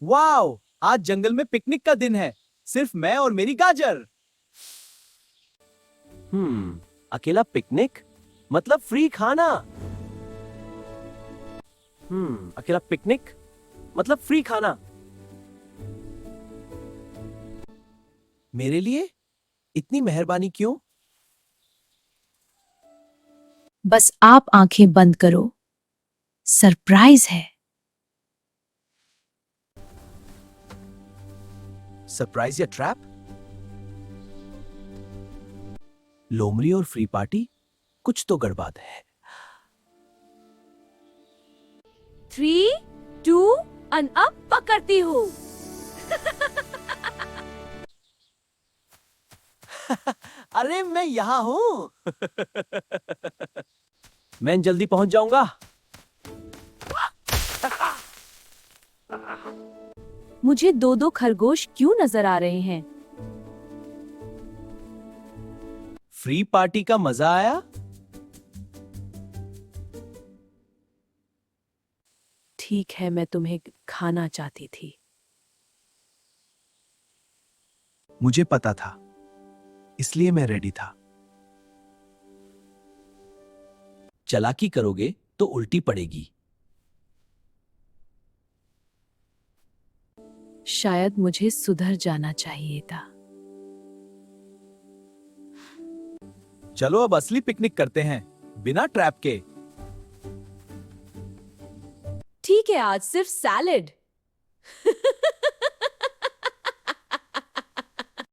Wow, आज जंगल में picnic का दिन है। सिर्फ मैं और मेरी गाजर। अकेला पिकनिक मतलब फ्री खाना। अकेला पिकनिक मतलब फ्री खाना। मेरे लिए इतनी मेहरबानी क्यों? बस आप आंखें बंद करो, सरप्राइज है। सरप्राइज या ट्रैप? लोमड़ी और फ्री पार्टी, कुछ तो गड़बड़ है। 3, 2 और अब पकड़ती हूँ। अरे मैं यहाँ हूँ। मैं जल्दी पहुंच जाऊंगा। मुझे दो दो खरगोश क्यों नजर आ रहे हैं? फ्री पार्टी का मजा आया? ठीक है, मैं तुम्हें खाना चाहती थी। मुझे पता था, इसलिए मैं रेडी था। चालाकी करोगे तो उल्टी पड़ेगी। शायद मुझे सुधर जाना चाहिए था। चलो अब असली पिकनिक करते हैं, बिना ट्रैप के। ठीक है, आज सिर्फ सैलेड।